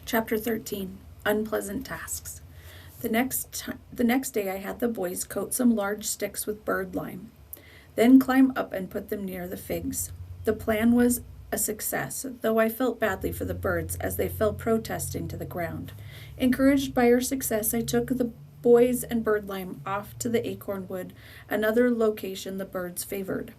Chapter 13. Unpleasant Tasks. The next day I had the boys coat some large sticks with bird lime, then climb up and put them near the figs. The plan was a success, though I felt badly for the birds as they fell protesting to the ground. Encouraged by our success, I took the boys and bird lime off to the acorn wood, another location the birds favored.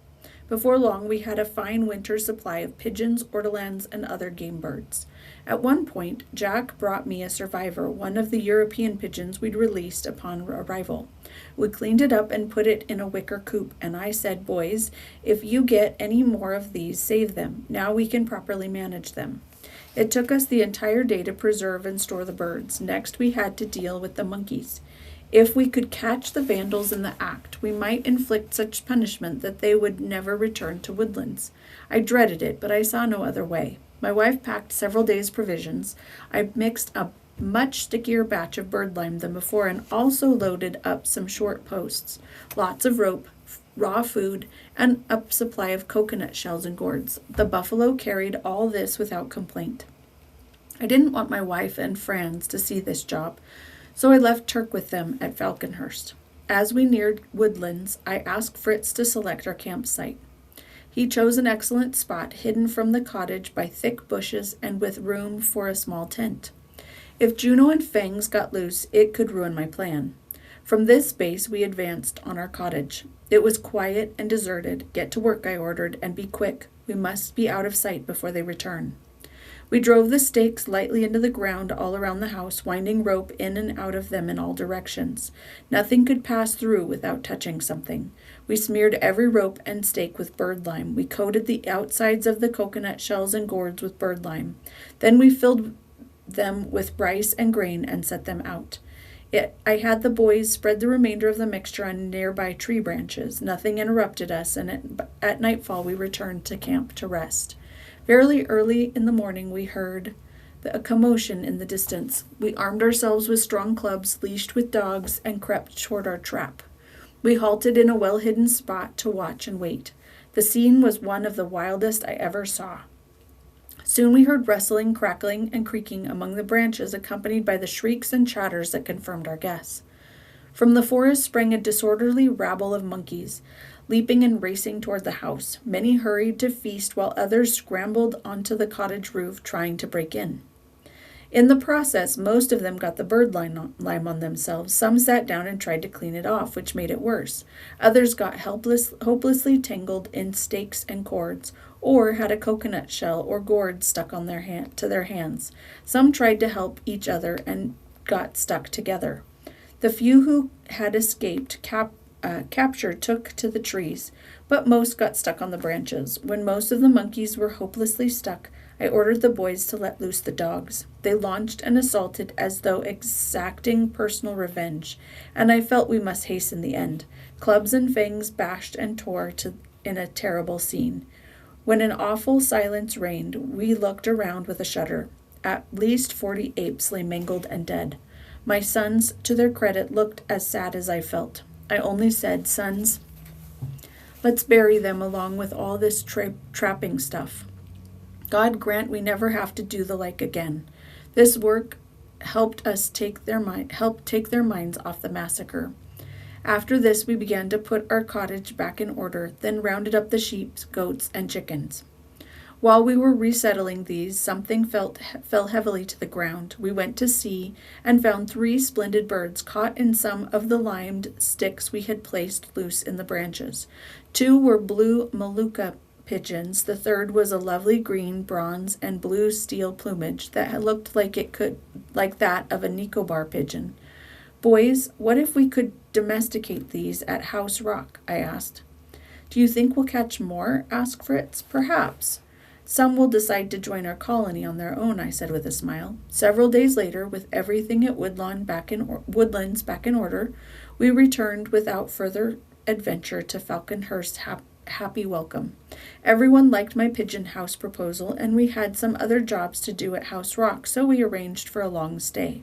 Before long, we had a fine winter supply of pigeons, ortolans, and other game birds. At one point, Jack brought me a survivor, one of the European pigeons we'd released upon arrival. We cleaned it up and put it in a wicker coop, and I said, "Boys, if you get any more of these, save them. Now we can properly manage them." It took us the entire day to preserve and store the birds. Next, we had to deal with the monkeys. If we could catch the vandals in the act, we might inflict such punishment that they would never return to Woodlands. I dreaded it, but I saw no other way. My wife packed several days' provisions. I mixed a much stickier batch of bird lime than before and also loaded up some short posts, lots of rope, raw food, and a supply of coconut shells and gourds. The buffalo carried all this without complaint. I didn't want my wife and Franz to see this job, so I left Turk with them at Falconhurst. As we neared Woodlands, I asked Fritz to select our campsite. He chose an excellent spot, hidden from the cottage by thick bushes and with room for a small tent. If Juno and Fangs got loose, it could ruin my plan. From this base, we advanced on our cottage. It was quiet and deserted. "Get to work," I ordered, "and be quick. We must be out of sight before they return." We drove the stakes lightly into the ground all around the house, winding rope in and out of them in all directions. Nothing could pass through without touching something. We smeared every rope and stake with bird lime. We coated the outsides of the coconut shells and gourds with bird lime. Then we filled them with rice and grain and set them out. I had the boys spread the remainder of the mixture on nearby tree branches. Nothing interrupted us, and at nightfall we returned to camp to rest. Very early in the morning we heard a commotion in the distance. We armed ourselves with strong clubs, leashed with dogs, and crept toward our trap. We halted in a well-hidden spot to watch and wait. The scene was one of the wildest I ever saw. Soon we heard rustling, crackling, and creaking among the branches, accompanied by the shrieks and chatters that confirmed our guess. From the forest sprang a disorderly rabble of monkeys, leaping and racing toward the house. Many hurried to feast, while others scrambled onto the cottage roof, trying to break in. In the process, most of them got the bird lime on themselves. Some sat down and tried to clean it off, which made it worse. Others got hopelessly tangled in stakes and cords, or had a coconut shell or gourd stuck on to their hands. Some tried to help each other and got stuck together. The few who had escaped capture took to the trees, but most got stuck on the branches. When most of the monkeys were hopelessly stuck, I ordered the boys to let loose the dogs. They launched and assaulted as though exacting personal revenge, and I felt we must hasten the end. Clubs and fangs bashed and tore in a terrible scene. When an awful silence reigned, we looked around with a shudder. At least 40 apes lay mangled and dead. My sons, to their credit, looked as sad as I felt. I only said, "Sons, let's bury them along with all this trapping stuff. God grant we never have to do the like again." This work helped take their minds off the massacre. After this, we began to put our cottage back in order, then rounded up the sheep, goats, and chickens. While we were resettling these, something fell heavily to the ground. We went to see and found 3 splendid birds caught in some of the limed sticks we had placed loose in the branches. 2 were blue Molucca pigeons. The third was a lovely green, bronze, and blue steel plumage that looked like that of a Nicobar pigeon. "Boys, what if we could domesticate these at House Rock?" I asked. "Do you think we'll catch more?" asked Fritz. "Perhaps. Some will decide to join our colony on their own," I said with a smile. Several days later, with everything at Woodlands back in order, we returned without further adventure to Falconhurst's happy welcome. Everyone liked my pigeon house proposal, and we had some other jobs to do at House Rock, so we arranged for a long stay.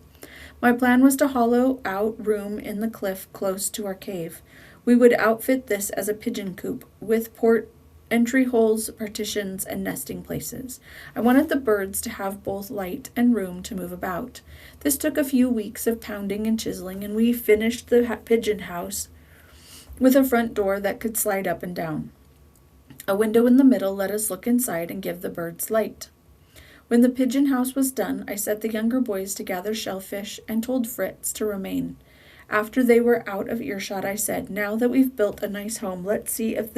My plan was to hollow out room in the cliff close to our cave. We would outfit this as a pigeon coop with port entry holes, partitions, and nesting places. I wanted the birds to have both light and room to move about. This took a few weeks of pounding and chiseling, and we finished the pigeon house with a front door that could slide up and down. A window in the middle let us look inside and give the birds light. When the pigeon house was done, I set the younger boys to gather shellfish and told Fritz to remain. After they were out of earshot, I said, "Now that we've built a nice home, let's see if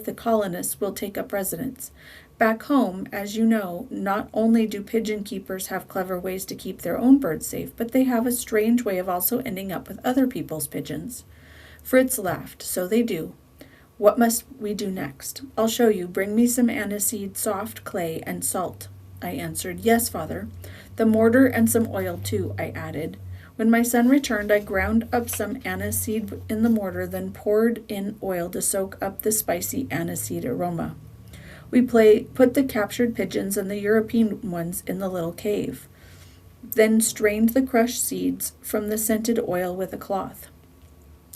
the colonists will take up residence. Back home, as you know, not only do pigeon keepers have clever ways to keep their own birds safe, but they have a strange way of also ending up with other people's pigeons." Fritz laughed. "So they do. What must we do next?" "I'll show you. Bring me some aniseed, soft clay, and salt," I answered. "Yes, father. The mortar and some oil, too," I added. When my son returned, I ground up some aniseed in the mortar, then poured in oil to soak up the spicy aniseed aroma. We put the captured pigeons and the European ones in the little cave, then strained the crushed seeds from the scented oil with a cloth.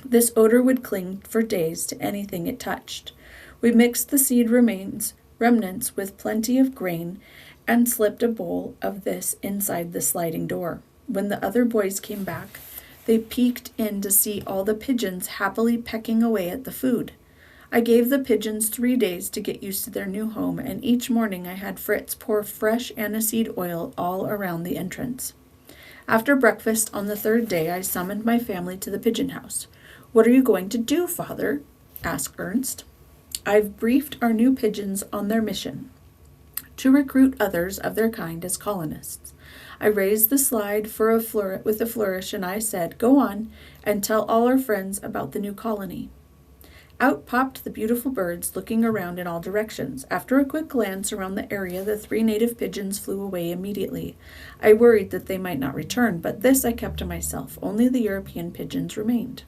This odor would cling for days to anything it touched. We mixed the seed remnants with plenty of grain and slipped a bowl of this inside the sliding door. When the other boys came back, they peeked in to see all the pigeons happily pecking away at the food. I gave the pigeons 3 days to get used to their new home, and each morning I had Fritz pour fresh aniseed oil all around the entrance. After breakfast on the 3rd day, I summoned my family to the pigeon house. "What are you going to do, father?" asked Ernst. "I've briefed our new pigeons on their mission, to recruit others of their kind as colonists." I raised the slide with a flourish, and I said, "Go on and tell all our friends about the new colony." Out popped the beautiful birds, looking around in all directions. After a quick glance around the area, the 3 native pigeons flew away immediately. I worried that they might not return, but this I kept to myself. Only the European pigeons remained.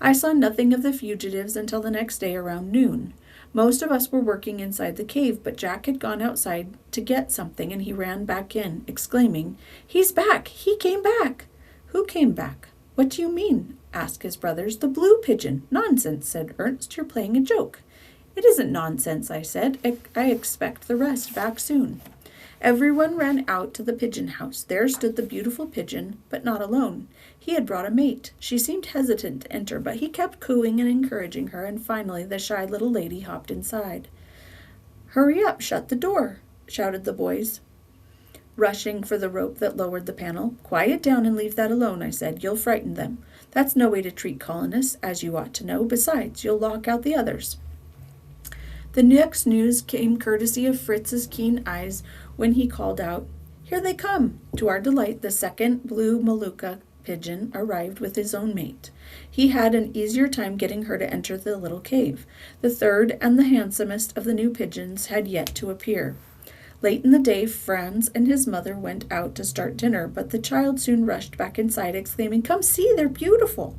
I saw nothing of the fugitives until the next day around noon. Most of us were working inside the cave, but Jack had gone outside to get something, and he ran back in, exclaiming, "He's back! He came back!" "Who came back? What do you mean?" asked his brothers. "The blue pigeon." "Nonsense," said Ernst. "You're playing a joke." "It isn't nonsense," I said. I expect the rest back soon." Everyone ran out to the pigeon house. There stood the beautiful pigeon, but not alone. He had brought a mate. She seemed hesitant to enter, but he kept cooing and encouraging her, and finally the shy little lady hopped inside. "Hurry up, shut the door," shouted the boys, rushing for the rope that lowered the panel. "Quiet down and leave that alone," I said. "You'll frighten them. That's no way to treat colonists, as you ought to know. Besides, you'll lock out the others." The next news came courtesy of Fritz's keen eyes when he called out, "Here they come!" To our delight, the second blue Molucca pigeon arrived with his own mate. He had an easier time getting her to enter the little cave. The third and the handsomest of the new pigeons had yet to appear. Late in the day, Franz and his mother went out to start dinner, but the child soon rushed back inside, exclaiming, "Come see, they're beautiful!"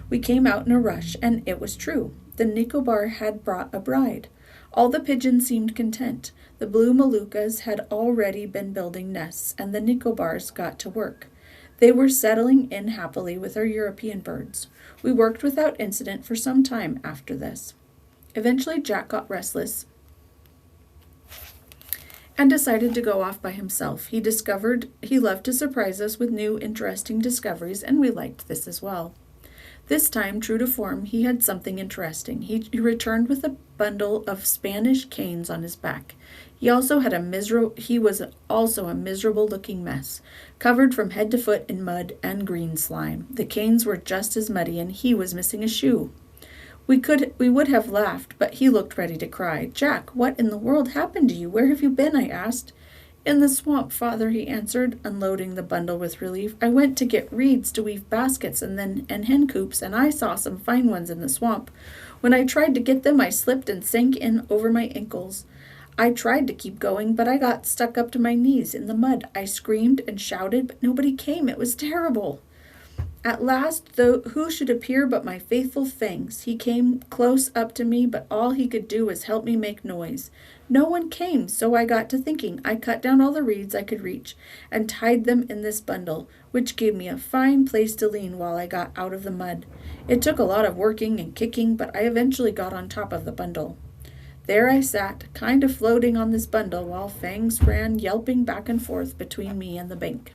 We came out in a rush, and it was true. The Nicobar had brought a bride. All the pigeons seemed content. The blue Moluccas had already been building nests, and the Nicobars got to work. They were settling in happily with our European birds. We worked without incident for some time after this. Eventually, Jack got restless and decided to go off by himself. He discovered he loved to surprise us with new, interesting discoveries, and we liked this as well. This time, true to form, he had something interesting. He returned with a bundle of Spanish canes on his back. He was also a miserable-looking mess, covered from head to foot in mud and green slime. The canes were just as muddy, and he was missing a shoe. We would have laughed, but he looked ready to cry. "Jack, what in the world happened to you? Where have you been?" I asked. "In the swamp, father," he answered, unloading the bundle with relief. "I went to get reeds to weave baskets and hen coops, and I saw some fine ones in the swamp. When I tried to get them, I slipped and sank in over my ankles. I tried to keep going, but I got stuck up to my knees in the mud. I screamed and shouted, but nobody came. It was terrible. At last, though, who should appear but my faithful Fangs? He came close up to me, but all he could do was help me make noise. No one came, so I got to thinking. I cut down all the reeds I could reach and tied them in this bundle, which gave me a fine place to lean while I got out of the mud. It took a lot of working and kicking, but I eventually got on top of the bundle." There I sat, kind of floating on this bundle, while Fangs ran yelping back and forth between me and the bank.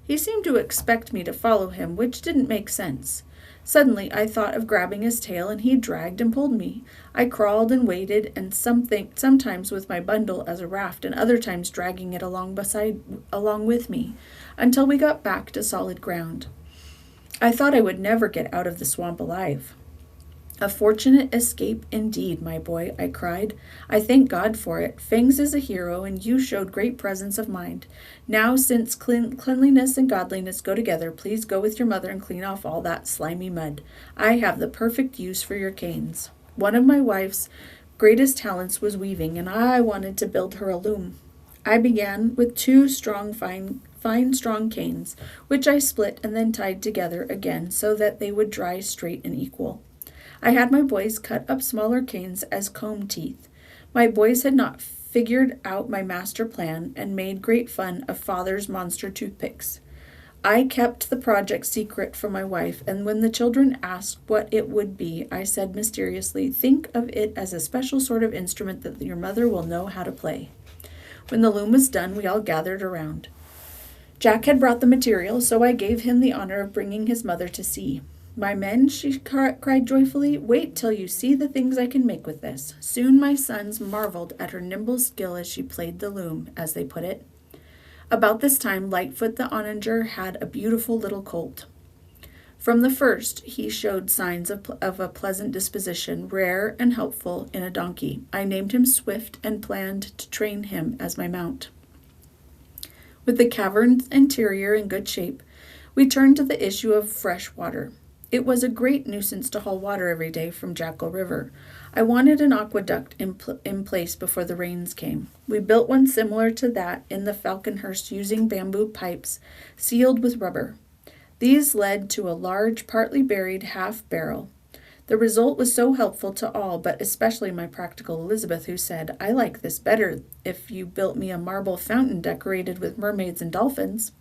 He seemed to expect me to follow him, which didn't make sense. Suddenly I thought of grabbing his tail, and he dragged and pulled me. I crawled and waded, and sometimes with my bundle as a raft, and other times dragging it along with me, until we got back to solid ground. I thought I would never get out of the swamp alive. A fortunate escape indeed, my boy, I cried. I thank God for it. Fangs is a hero, and you showed great presence of mind. Now, since cleanliness and godliness go together, please go with your mother and clean off all that slimy mud. I have the perfect use for your canes. One of my wife's greatest talents was weaving, and I wanted to build her a loom. I began with two fine, strong canes, which I split and then tied together again so that they would dry straight and equal. I had my boys cut up smaller canes as comb teeth. My boys had not figured out my master plan and made great fun of father's monster toothpicks. I kept the project secret from my wife, and when the children asked what it would be, I said mysteriously, think of it as a special sort of instrument that your mother will know how to play. When the loom was done, we all gathered around. Jack had brought the material, so I gave him the honor of bringing his mother to see. My men, she cried joyfully, wait till you see the things I can make with this. Soon my sons marveled at her nimble skill as she played the loom, as they put it. About this time, Lightfoot the onager had a beautiful little colt. From the first, he showed signs of a pleasant disposition, rare and helpful in a donkey. I named him Swift and planned to train him as my mount. With the cavern's interior in good shape, we turned to the issue of fresh water. It was a great nuisance to haul water every day from Jackal River. I wanted an aqueduct in place before the rains came. We built one similar to that in the Falconhurst using bamboo pipes sealed with rubber. These led to a large, partly buried half barrel. The result was so helpful to all, but especially my practical Elizabeth, who said, I like this better if you built me a marble fountain decorated with mermaids and dolphins.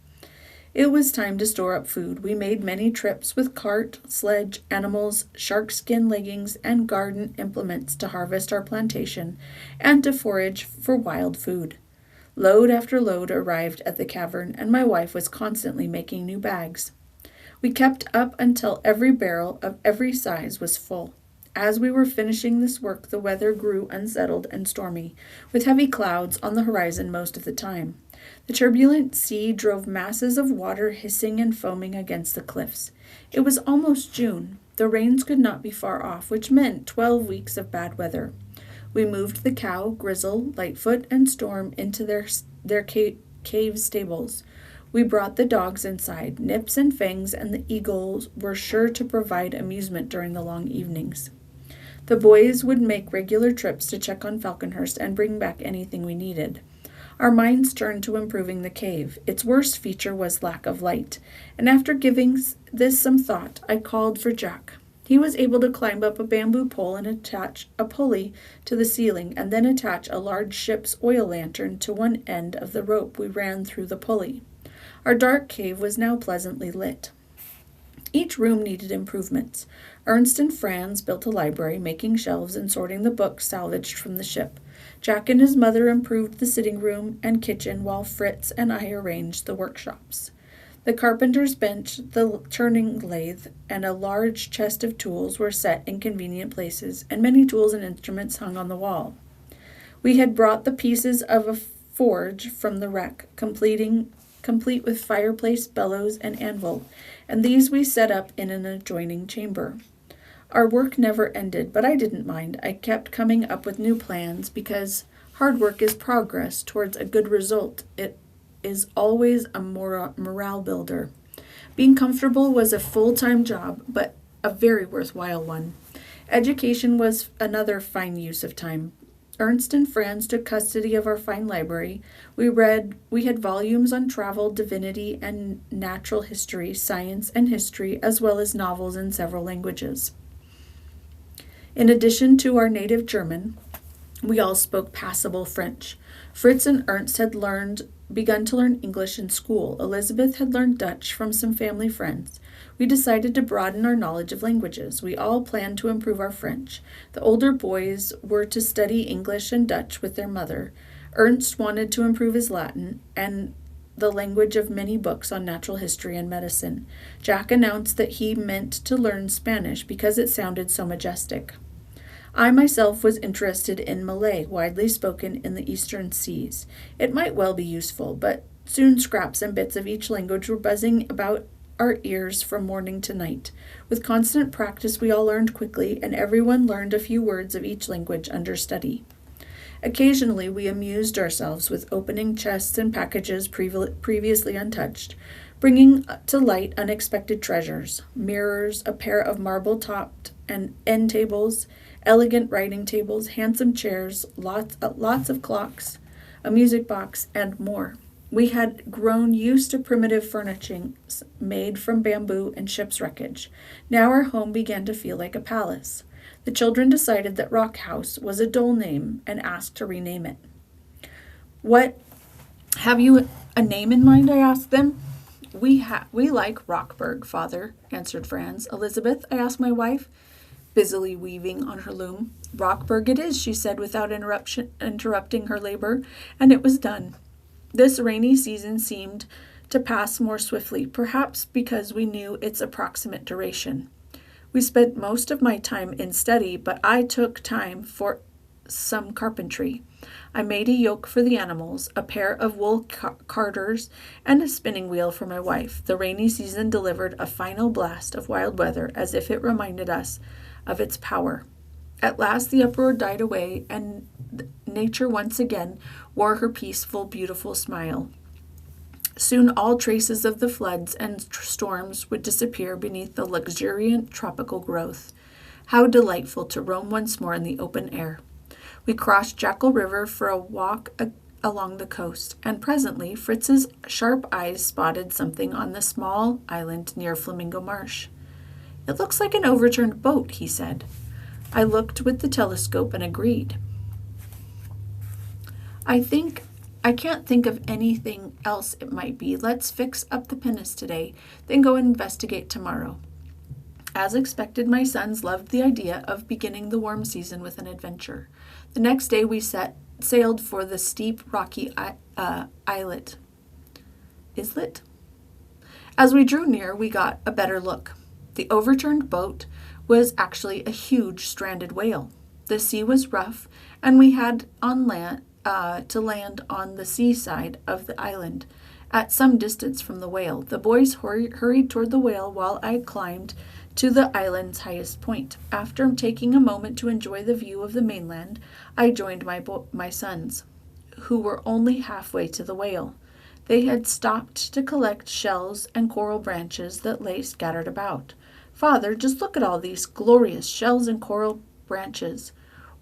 It was time to store up food. We made many trips with cart, sledge, animals, sharkskin leggings, and garden implements to harvest our plantation and to forage for wild food. Load after load arrived at the cavern, and my wife was constantly making new bags. We kept up until every barrel of every size was full. As we were finishing this work, the weather grew unsettled and stormy, with heavy clouds on the horizon most of the time. The turbulent sea drove masses of water hissing and foaming against the cliffs. It was almost June. The rains could not be far off, which meant 12 weeks of bad weather. We moved the Cow, Grizzle, Lightfoot, and Storm into their cave stables. We brought the dogs inside. Nips and Fangs and the Eagles were sure to provide amusement during the long evenings. The boys would make regular trips to check on Falconhurst and bring back anything we needed. Our minds turned to improving the cave. Its worst feature was lack of light, and after giving this some thought, I called for Jack. He was able to climb up a bamboo pole and attach a pulley to the ceiling, and then attach a large ship's oil lantern to one end of the rope we ran through the pulley. Our dark cave was now pleasantly lit. Each room needed improvements. Ernst and Franz built a library, making shelves and sorting the books salvaged from the ship. Jack and his mother improved the sitting room and kitchen, while Fritz and I arranged the workshops. The carpenter's bench, the turning lathe, and a large chest of tools were set in convenient places, and many tools and instruments hung on the wall. We had brought the pieces of a forge from the wreck, complete with fireplace, bellows, and anvil, and these we set up in an adjoining chamber. Our work never ended, but I didn't mind. I kept coming up with new plans because hard work is progress towards a good result. It is always a morale builder. Being comfortable was a full-time job, but a very worthwhile one. Education was another fine use of time. Ernst and Franz took custody of our fine library. We had volumes on travel, divinity, and natural history, science, and history, as well as novels in several languages. In addition to our native German, we all spoke passable French. Fritz and Ernst had begun to learn English in school. Elizabeth had learned Dutch from some family friends. We decided to broaden our knowledge of languages. We all planned to improve our French. The older boys were to study English and Dutch with their mother. Ernst wanted to improve his Latin and the language of many books on natural history and medicine. Jack announced that he meant to learn Spanish because it sounded so majestic. I myself was interested in Malay, widely spoken in the eastern seas. It might well be useful, but soon scraps and bits of each language were buzzing about our ears from morning to night. With constant practice, we all learned quickly, and everyone learned a few words of each language under study. Occasionally, we amused ourselves with opening chests and packages previously untouched, bringing to light unexpected treasures: mirrors, a pair of marble-topped and end tables, elegant writing tables, handsome chairs, lots of clocks, a music box, and more. We had grown used to primitive furnishings made from bamboo and ship's wreckage. Now our home began to feel like a palace. The children decided that Rock House was a dull name and asked to rename it. "What, have you a name in mind?" I asked them. We like Rockburg, Father," answered Franz. "Elizabeth?" I asked my wife, busily weaving on her loom. "Rockburg it is," she said without interrupting her labor, and it was done. This rainy season seemed to pass more swiftly, perhaps because we knew its approximate duration. We spent most of my time in study, but I took time for some carpentry. I made a yoke for the animals, a pair of wool carders, and a spinning wheel for my wife. The rainy season delivered a final blast of wild weather, as if it reminded us of its power. At last the uproar died away, and nature once again wore her peaceful, beautiful smile. Soon all traces of the floods and storms would disappear beneath the luxuriant tropical growth. How delightful to roam once more in the open air. We crossed Jackal River for a walk along the coast, and presently Fritz's sharp eyes spotted something on the small island near Flamingo Marsh. "It looks like an overturned boat," he said. I looked with the telescope and agreed. I can't think of anything else it might be. Let's fix up the pinnace today, then go investigate tomorrow." As expected, my sons loved the idea of beginning the warm season with an adventure. The next day we sailed for the steep, rocky islet. Islet? As we drew near, we got a better look. The overturned boat was actually a huge stranded whale. The sea was rough, and we had to land on the seaside of the island, at some distance from the whale. The boys hurried toward the whale while I climbed to the island's highest point. After taking a moment to enjoy the view of the mainland, I joined my sons, who were only halfway to the whale. They had stopped to collect shells and coral branches that lay scattered about. "Father, just look at all these glorious shells and coral branches.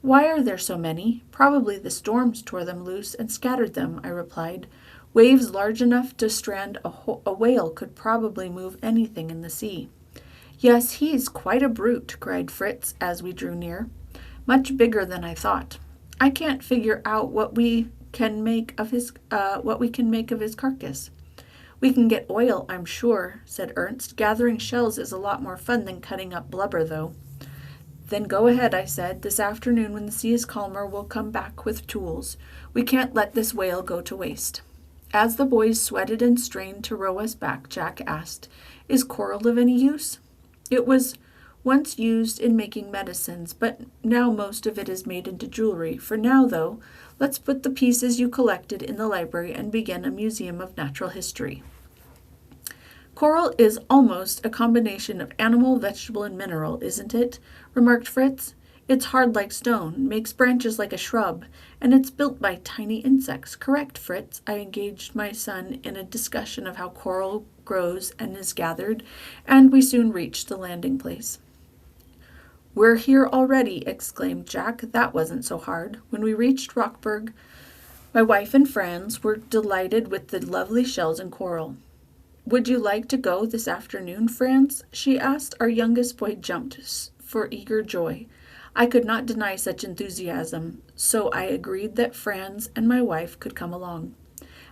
Why are there so many?" "Probably the storms tore them loose and scattered them," I replied. "Waves large enough to strand a whale could probably move anything in the sea." "Yes, he's quite a brute," cried Fritz as we drew near. "Much bigger than I thought. I can't figure out what we can make of his carcass." "We can get oil, I'm sure," said Ernst. "Gathering shells is a lot more fun than cutting up blubber, though." "Then go ahead," I said. "This afternoon, when the sea is calmer, we'll come back with tools. We can't let this whale go to waste." As the boys sweated and strained to row us back, Jack asked, "Is coral of any use?" "It was once used in making medicines, but now most of it is made into jewelry. For now, though, let's put the pieces you collected in the library and begin a museum of natural history." "Coral is almost a combination of animal, vegetable, and mineral, isn't it?" remarked Fritz. "It's hard like stone, makes branches like a shrub, and it's built by tiny insects." "Correct, Fritz." I engaged my son in a discussion of how coral grows and is gathered, and we soon reached the landing place. "We're here already," exclaimed Jack. "That wasn't so hard." When we reached Rockburg, my wife and Franz were delighted with the lovely shells and coral. "Would you like to go this afternoon, Franz?" she asked. Our youngest boy jumped for eager joy. I could not deny such enthusiasm, so I agreed that Franz and my wife could come along.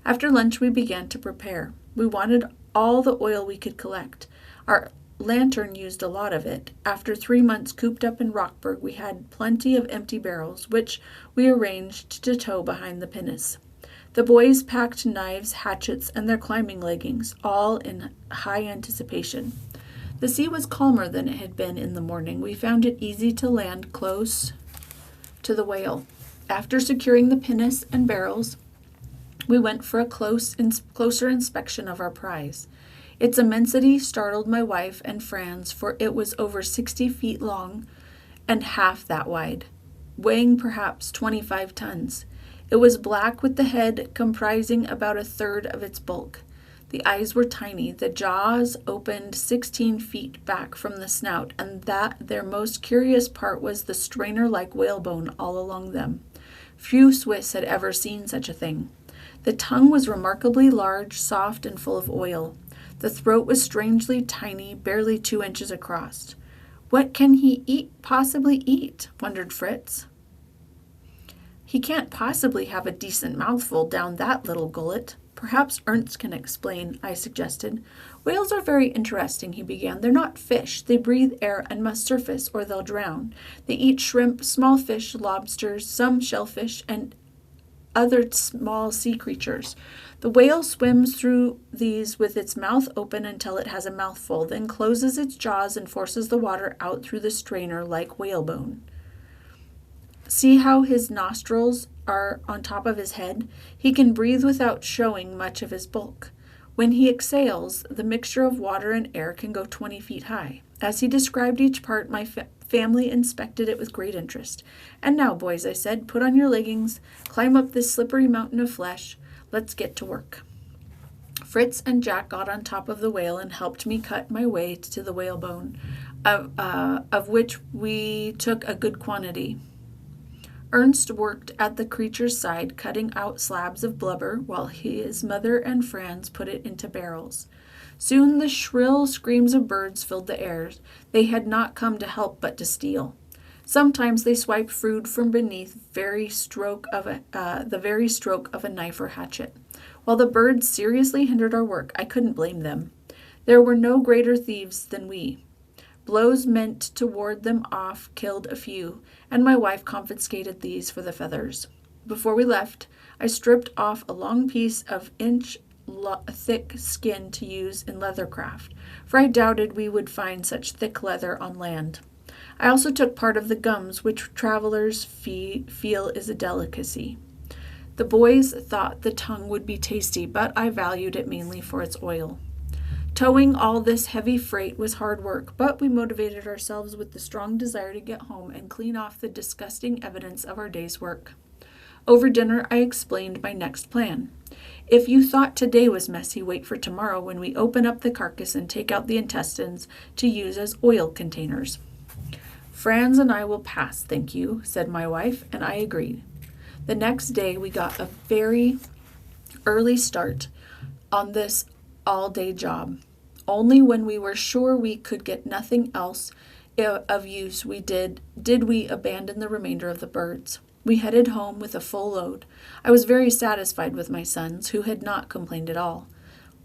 After lunch, we began to prepare. We wanted all the oil we could collect. Our lantern used a lot of it. After 3 months cooped up in Rockburg, we had plenty of empty barrels, which we arranged to tow behind the pinnace. The boys packed knives, hatchets, and their climbing leggings, all in high anticipation. The sea was calmer than it had been in the morning. We found it easy to land close to the whale. After securing the pinnace and barrels, we went for a closer inspection of our prize. Its immensity startled my wife and Franz, for it was over 60 feet long and half that wide, weighing perhaps 25 tons. It was black, with the head comprising about a third of its bulk. The eyes were tiny, the jaws opened 16 feet back from the snout, and that their most curious part was the strainer-like whalebone all along them. Few Swiss had ever seen such a thing. The tongue was remarkably large, soft, and full of oil. The throat was strangely tiny, barely 2 inches across. "What can he possibly eat?" wondered Fritz. "He can't possibly have a decent mouthful down that little gullet. Perhaps Ernst can explain," I suggested. "Whales are very interesting," he began. "They're not fish. They breathe air and must surface or they'll drown. They eat shrimp, small fish, lobsters, some shellfish, and other small sea creatures. The whale swims through these with its mouth open until it has a mouthful, then closes its jaws and forces the water out through the strainer like whalebone. See how his nostrils are on top of his head? He can breathe without showing much of his bulk. When he exhales, the mixture of water and air can go 20 feet high. As he described each part, my family inspected it with great interest. "And now, boys," I said, "put on your leggings, climb up this slippery mountain of flesh. Let's get to work." Fritz and Jack got on top of the whale and helped me cut my way to the whalebone, of which we took a good quantity. Ernst worked at the creature's side, cutting out slabs of blubber, while his mother and Franz put it into barrels. Soon the shrill screams of birds filled the air. They had not come to help but to steal. Sometimes they swiped food from beneath the very stroke of a knife or hatchet. While the birds seriously hindered our work, I couldn't blame them. There were no greater thieves than we. Blows meant to ward them off killed a few, and my wife confiscated these for the feathers. Before we left, I stripped off a long piece of inch-thick skin to use in leathercraft, for I doubted we would find such thick leather on land. I also took part of the gums, which travelers feel is a delicacy. The boys thought the tongue would be tasty, but I valued it mainly for its oil. Towing all this heavy freight was hard work, but we motivated ourselves with the strong desire to get home and clean off the disgusting evidence of our day's work. Over dinner, I explained my next plan. "If you thought today was messy, wait for tomorrow when we open up the carcass and take out the intestines to use as oil containers." "Franz and I will pass, thank you," said my wife, and I agreed. The next day, we got a very early start on this all-day job. Only when we were sure we could get nothing else of use did we abandon the remainder of the birds. We headed home with a full load. I was very satisfied with my sons, who had not complained at all.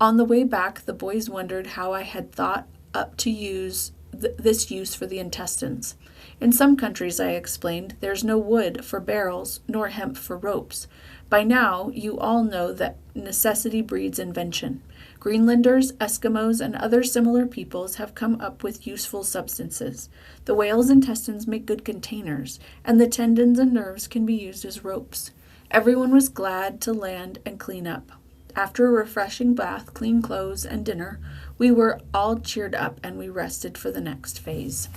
On the way back, the boys wondered how I had thought up to use this use for the intestines. "In some countries," I explained, "there's no wood for barrels nor hemp for ropes. By now, you all know that necessity breeds invention. Greenlanders, Eskimos, and other similar peoples have come up with useful substances. The whale's intestines make good containers, and the tendons and nerves can be used as ropes." Everyone was glad to land and clean up. After a refreshing bath, clean clothes, and dinner, we were all cheered up and we rested for the next phase.